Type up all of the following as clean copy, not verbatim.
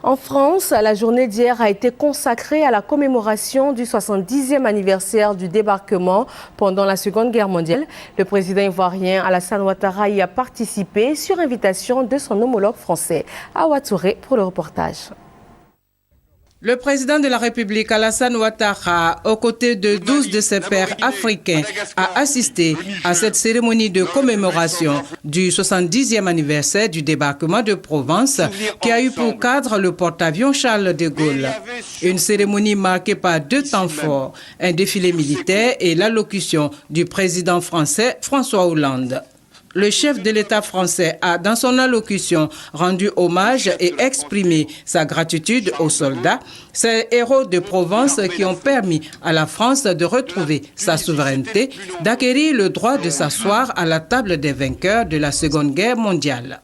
En France, la journée d'hier a été consacrée à la commémoration du 70e anniversaire du débarquement pendant la Seconde Guerre mondiale. Le président ivoirien Alassane Ouattara y a participé sur invitation de son homologue français. Awa Touré pour le reportage. Le président de la République, Alassane Ouattara, aux côtés de 12 de ses pairs africains, a assisté à cette cérémonie de commémoration du 70e anniversaire du débarquement de Provence qui a eu pour cadre le porte-avions Charles de Gaulle. Une cérémonie marquée par deux temps forts, un défilé militaire et l'allocution du président français François Hollande. Le chef de l'État français a, dans son allocution, rendu hommage et exprimé sa gratitude aux soldats, ces héros de Provence qui ont permis à la France de retrouver sa souveraineté, d'acquérir le droit de s'asseoir à la table des vainqueurs de la Seconde Guerre mondiale.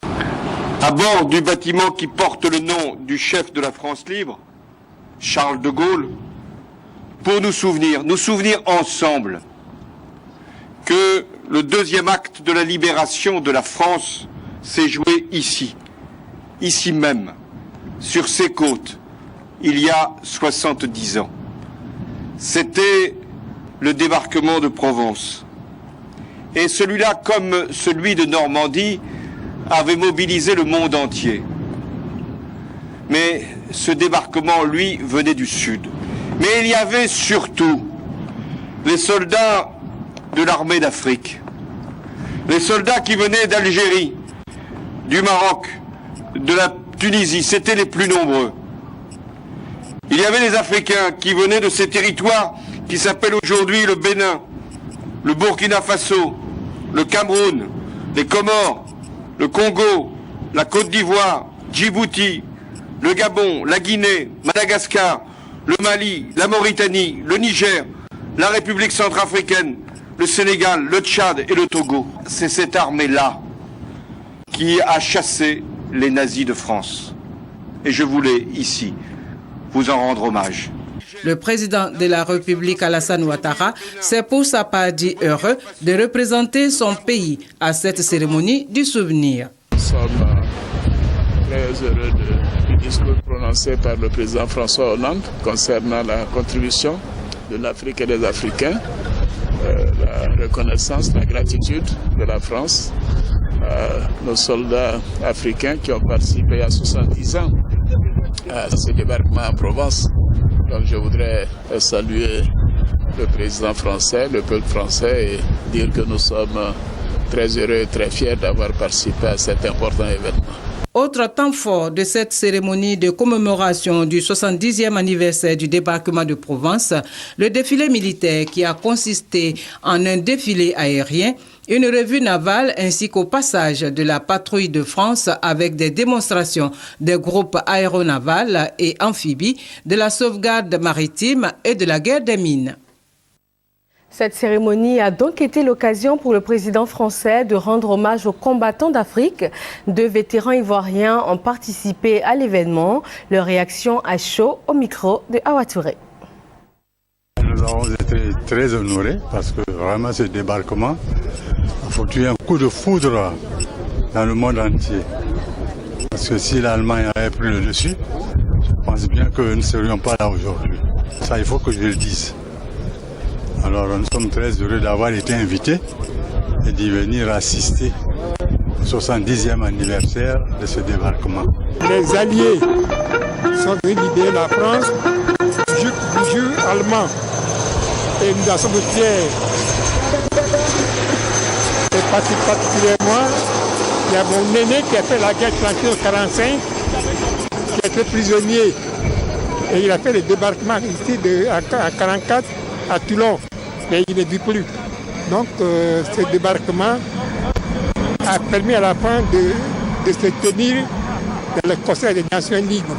À bord du bâtiment qui porte le nom du chef de la France libre, Charles de Gaulle, pour nous souvenir ensemble que le deuxième acte de la libération de la France s'est joué ici même, sur ces côtes, il y a 70 ans. C'était le débarquement de Provence. Et celui-là, comme celui de Normandie, avait mobilisé le monde entier. Mais ce débarquement, lui, venait du sud. Mais il y avait surtout les soldats de l'armée d'Afrique. Les soldats qui venaient d'Algérie, du Maroc, de la Tunisie, c'étaient les plus nombreux. Il y avait les Africains qui venaient de ces territoires qui s'appellent aujourd'hui le Bénin, le Burkina Faso, le Cameroun, les Comores, le Congo, la Côte d'Ivoire, Djibouti, le Gabon, la Guinée, Madagascar, le Mali, la Mauritanie, le Niger, la République centrafricaine, le Sénégal, le Tchad et le Togo. C'est cette armée-là qui a chassé les nazis de France. Et je voulais ici vous en rendre hommage. Le président de la République, Alassane Ouattara, s'est pour sa part dit heureux de représenter son pays à cette cérémonie du souvenir. Nous sommes très heureux du discours prononcé par le président François Hollande concernant la contribution de l'Afrique et des Africains. La reconnaissance, la gratitude de la France à nos soldats africains qui ont participé il y a 70 ans à ce débarquement en Provence. Donc je voudrais saluer le président français, le peuple français et dire que nous sommes très heureux et très fiers d'avoir participé à cet important événement. Autre temps fort de cette cérémonie de commémoration du 70e anniversaire du débarquement de Provence, le défilé militaire qui a consisté en un défilé aérien, une revue navale ainsi qu'au passage de la patrouille de France avec des démonstrations des groupes aéronavals et amphibies, de la sauvegarde maritime et de la guerre des mines. Cette cérémonie a donc été l'occasion pour le président français de rendre hommage aux combattants d'Afrique. 2 vétérans ivoiriens ont participé à l'événement. Leur réaction à chaud au micro de Awa Touré. Nous avons été très honorés parce que vraiment ce débarquement a foutu un coup de foudre dans le monde entier. Parce que si l'Allemagne avait pris le dessus, je pense bien que nous ne serions pas là aujourd'hui. Ça, il faut que je le dise. Alors nous sommes très heureux d'avoir été invités et d'y venir assister au 70e anniversaire de ce débarquement. Les Alliés sont venus libérer la France du joug allemand et nous en sommes fiers. Et particulièrement, il y a mon aîné qui a fait la guerre tranquille en 1945, qui a été prisonnier et il a fait le débarquement ici à 1944 à Toulon. Mais il ne vit plus. Donc ce débarquement a permis à la fin de se tenir dans le Conseil des Nations libres.